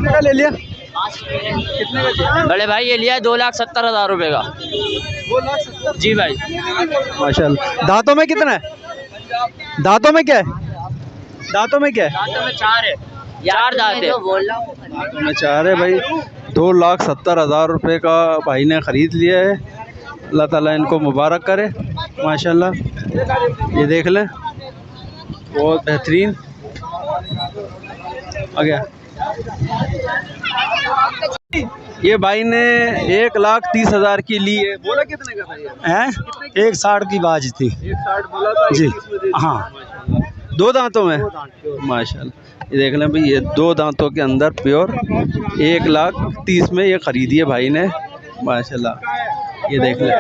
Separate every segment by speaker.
Speaker 1: कितने का ले लिया? कितने का?
Speaker 2: बड़े भाई ये लिया 2,70,000 रुपये का।
Speaker 1: 2,70,000
Speaker 2: जी भाई।
Speaker 1: माशाल्लाह। दांतों में कितना है? दांतों में क्या है? दांतों में क्या है?
Speaker 2: दांतों में 4 है, 4 दांत है।
Speaker 1: दांतों में 4 है भाई। 2,70,000 रुपये का भाई ने ख़रीद लिया है। अल्लाह ताला इनको मुबारक करे माशाल्लाह। ये देख लें, बहुत बेहतरीन। आ गया। ये भाई ने 1,30,000 की ली है। बोला कितने का था ये?
Speaker 3: हैं 1,60 की बाज थी
Speaker 1: 1,60 बोला था
Speaker 3: जी।
Speaker 1: 21 में दे दी।
Speaker 3: हाँ,
Speaker 1: 2 दांतों में माशाल्लाह। ये देख लें भाई, ये 2 दांतों के अंदर प्योर 1,30,000 में ये ख़रीदी है भाई ने माशाल्लाह। ये देख लें।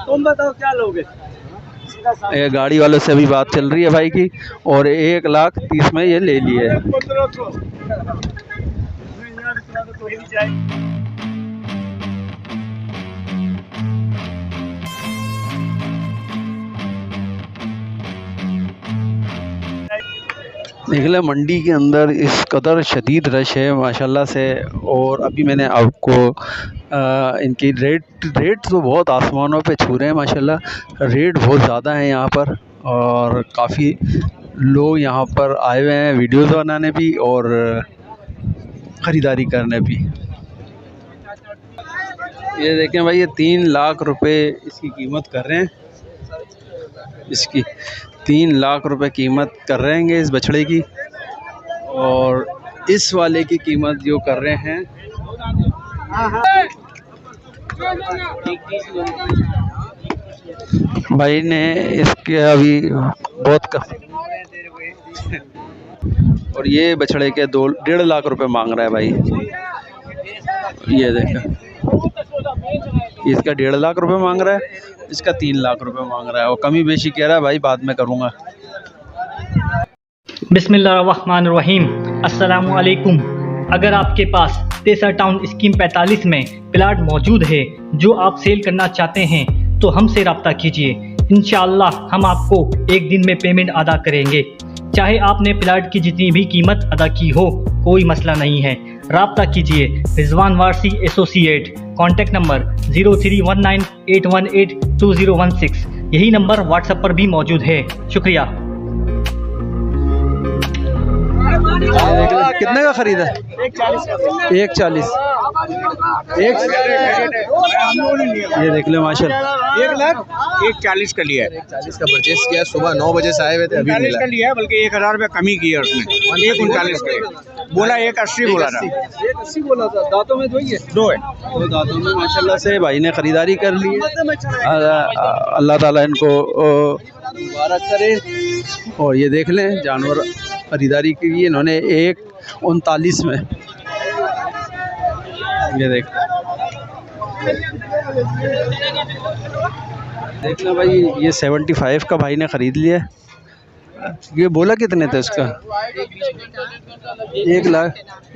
Speaker 1: तुम बताओ क्या लोगे? ये गाड़ी वालों से अभी बात चल रही है भाई की, और 1,30,000 में ये ले लिए है। देख लें, मंडी के अंदर इस कदर शदीद रश है माशाल्लाह से। और अभी मैंने आपको इनकी रेट तो बहुत आसमानों पे छू रहे हैं माशाल्लाह। रेट बहुत ज़्यादा है यहाँ पर, और काफ़ी लोग यहाँ पर आए हुए हैं वीडियोस बनाने भी और ख़रीदारी करने भी। ये देखें भाई, ये 3 लाख रुपए इसकी कीमत कर रहे हैं। इसकी 3 लाख रुपए कीमत कर रहे हैं इस बछड़े की, और इस वाले की कीमत जो कर रहे हैं भाई ने इसके अभी बहुत और ये बछड़े के 1.5 लाख रुपए मांग रहा है भाई। ये देखें, इसका 1.5 लाख रुपए मांग रहा है, इसका 3 लाख रुपए मांग रहा है, और कमी बेशी कह रहा है भाई बाद में करूँगा।
Speaker 4: बिस्मिल्लाहिर्रहमानिर्रहीम, अस्सलामु अलैकुम। अगर आपके पास तेसा टाउन स्कीम 45 में प्लाट मौजूद है जो आप सेल करना चाहते हैं तो हमसे रब्ता कीजिए। इंशाअल्लाह हम आपको एक दिन में पेमेंट अदा करेंगे। चाहे आपने प्लाट की जितनी भी कीमत अदा की हो, कोई मसला नहीं है। रब्ता कीजिए Rizwan Warsi associate. Contact number 0319818216। यही नंबर व्हाट्सएप पर भी मौजूद है। शुक्रिया।
Speaker 1: कितने का खरीदा? 1,40। ये देख ले माशाल्लाह,
Speaker 5: 1,40 का लिया है।
Speaker 1: 1,40 का परचेस किया। सुबह 9 बजे से आए हुए थे, अभी मिला
Speaker 5: का लिया है, बल्कि 1,000 रुपये कमी की है उसने। 1,39 का बोला, 1,80 बोला था।
Speaker 1: 1,80 बोला था। दांतों में 2 ही है?
Speaker 5: 2 है।
Speaker 1: 2 दांतों में माशाल्लाह से भाई ने ख़रीदारी कर ली है। अल्लाह ताला इनको मुबारक करे। और ये देख लें, जानवर ख़रीदारी की इन्होंने 1,39 में। ये देखना भाई, ये 75 का भाई ने ख़रीद लिया। ये बोला कितने थे उसका?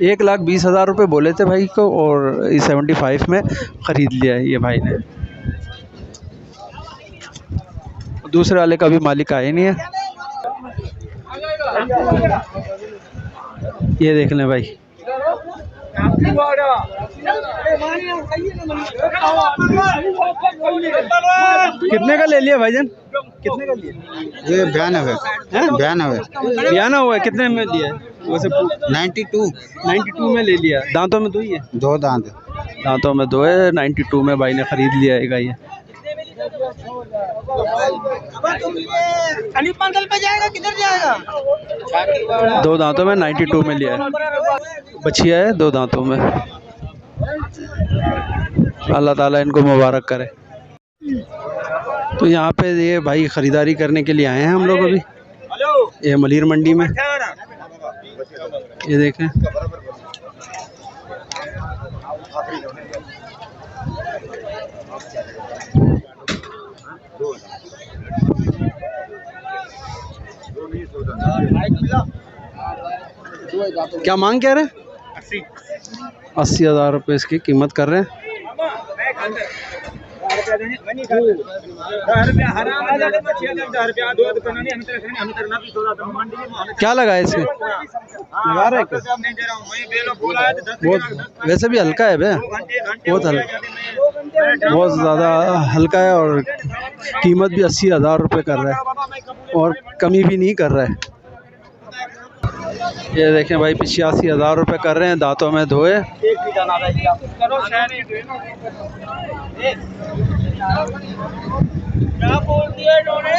Speaker 1: 1,20,000 रुपये बोले थे भाई को, और ये 75 में ख़रीद लिया है ये भाई ने। दूसरे वाले का भी मालिक आए नहीं है। ये देख लें भाई, कितने का ले लिया भाईजान? कितने का लिया?
Speaker 5: ये 92
Speaker 1: 92 है। कितने में लिया है वैसे? 92 में ले लिया। दांतों में 2 ही है?
Speaker 5: 2 दांत।
Speaker 1: दांतों में 2 है। 92 में भाई ने ख़रीद लिया है ये। पे जाएगा, किधर जाएगा? 2 दांतों में 92 में लिया है। बछिया है 2 दांतों में। अल्लाह ताला इनको मुबारक करे। तो यहाँ पे ये भाई ख़रीदारी करने के लिए आए हैं हम लोग अभी, ये मलीर मंडी में। ये देखें, क्या मांग कह रहे हैं? 80,000 रुपये इसकी कीमत कर रहे हैं। क्या लगा है इसमें? लगा रहे बहुत, वैसे भी हल्का है भैया, बहुत हल्का, बहुत ज़्यादा हल्का है और कीमत भी 80,000 रुपये कर रहा है और कमी भी नहीं कर रहा है। ये देखें भाई 85,000 रुपये कर रहे हैं, दांतों में धोए।
Speaker 2: क्या बोल दिया इन्होंने?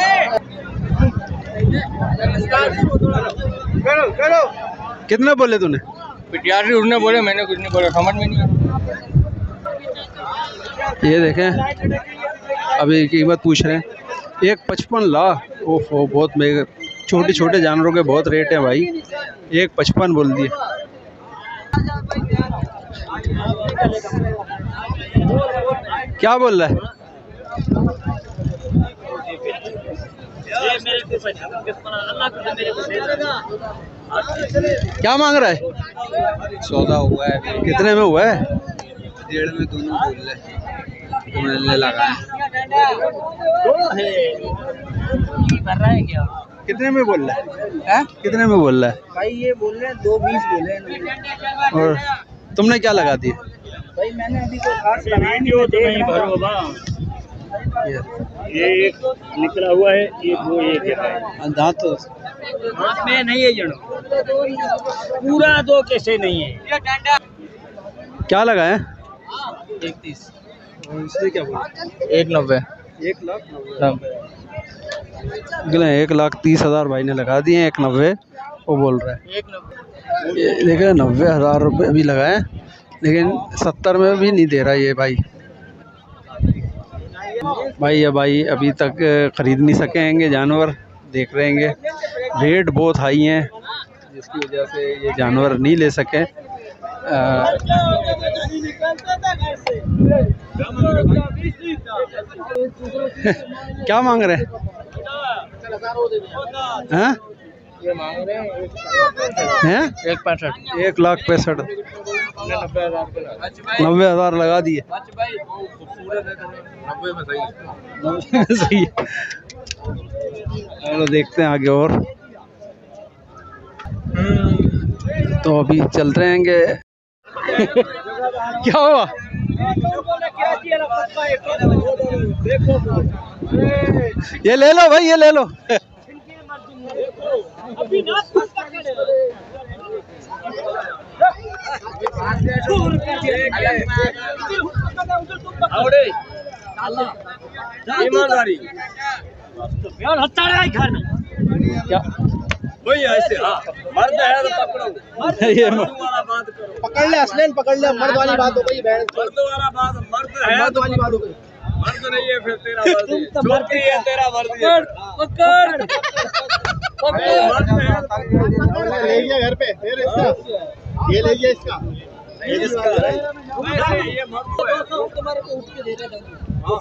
Speaker 1: कितना बोले तूने?
Speaker 5: 85 उसने बोले, मैंने कुछ नहीं बोला, समझ में नहीं आया।
Speaker 1: ये देखें अभी कीमत पूछ रहे हैं 1,55 लाख। ओहो बहुत महंगे, छोटे छोटे जानवरों के बहुत रेट है भाई। 1,55 बोल दिए। क्या बोल रहा है? क्या मांग रहा है?
Speaker 5: सौदा हुआ है,
Speaker 1: कितने में हुआ है?
Speaker 5: 1.5 में दोनों बोल रहे, मिलने लगा है।
Speaker 1: कितने में बोल रहा है? कितने में बोल रहा है
Speaker 2: भाई? ये बोल रहे हैं 2.20 बोले हैं।
Speaker 1: और तुमने क्या लगा दिए?
Speaker 2: भाई मैंने अभी तो खास लगाया नहीं।
Speaker 3: ये एक निकला हुआ है, ये वो एक है।
Speaker 1: दांत तो
Speaker 3: हाथ में नहीं है जड़ो, पूरा दो कैसे नहीं है।
Speaker 1: क्या लगा है?
Speaker 2: 31
Speaker 1: इसने क्या बोला?
Speaker 2: 190।
Speaker 1: 1,30,000 भाई ने लगा दिए। 1,90 वो बोल रहा है।
Speaker 2: 190
Speaker 1: देखिए 90,000 रुपये भी लगाए, लेकिन 70 में भी नहीं दे रहा ये भाई। भाई अभी तक ख़रीद नहीं सकेंगे जानवर, देख रहे हैं रेट बहुत हाई हैं, जिसकी वजह से ये जानवर नहीं ले सके। क्या मांग रहे हैं? हैं?
Speaker 2: ये मांग रहे हैं 165।
Speaker 1: 1,65,000। 90,000 लगा दिए।
Speaker 5: 90 में सही।
Speaker 1: 90 में सही है। चलो देखते हैं आगे और। तो अभी चल रहे हैं। क्या हुआ? ये ले लो भाई, ये ले लो।
Speaker 3: ईमानदारी
Speaker 1: क्या
Speaker 3: वही ऐसे, हाँ मर्द है तो पकड़ो,
Speaker 1: ये
Speaker 3: वाला बात करो,
Speaker 2: पकड़ ले असलन, पकड़ ले। मर्द वाली बात हो गई,
Speaker 3: मर्द वाला बात, मर्द है तो
Speaker 2: वाली बात हो गई।
Speaker 3: मर्द नहीं है फिर तेरा मर्द है, छोटी है तेरा मर्द है। पकड़
Speaker 2: ले लिया घर पे, फिर इसका ये ले लिया, इसका
Speaker 3: ये मर्द
Speaker 2: तुम्हारे को उठ के दे रहे हैं। 200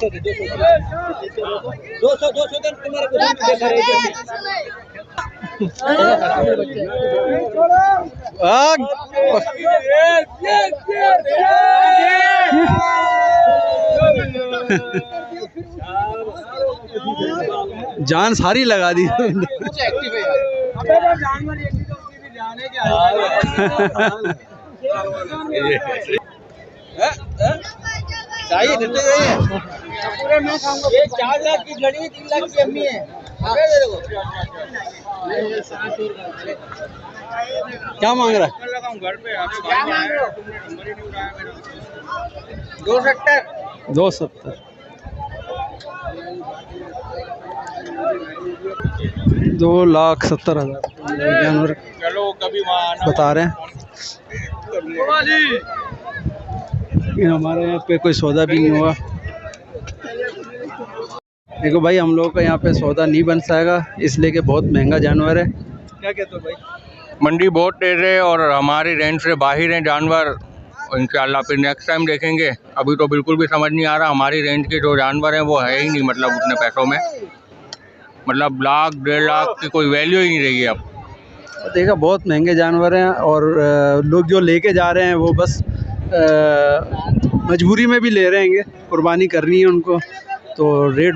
Speaker 2: दिन तुम्हारे को देखा रहे।
Speaker 1: जान सारी लगा दी।
Speaker 2: चाहिए देते हैं पूरे। मैं खाऊंगा। ये 4 लाख की घड़ी, 3 लाख की अम्मी है।
Speaker 1: क्या मांग रहा है?
Speaker 3: घर पे
Speaker 2: क्या मांग रहे हो? 270।
Speaker 1: 270। 2,70,000 जानवर
Speaker 3: चलो कभी वहाँ
Speaker 1: बता रहे हैं। लेकिन हमारे यहाँ पे कोई सौदा भी नहीं हुआ। देखो भाई, हम लोगों का यहाँ पे सौदा नहीं बन पाएगा, इसलिए कि बहुत महंगा जानवर है। क्या कहते हो भाई?
Speaker 5: मंडी बहुत तेज है और हमारी रेंज से बाहर हैं जानवर। इंशाल्लाह फिर नेक्स्ट टाइम देखेंगे। अभी तो बिल्कुल भी समझ नहीं आ रहा, हमारी रेंज के जो जानवर हैं वो है ही नहीं, मतलब उतने पैसों में, मतलब 1,00,000 1.5 लाख की कोई वैल्यू ही नहीं रही है अब।
Speaker 1: देखा बहुत महंगे जानवर हैं और लोग जो लेके जा रहे हैं वो बस मजबूरी में भी ले रहे हैं, कुर्बानी करनी है उनको, तो रेट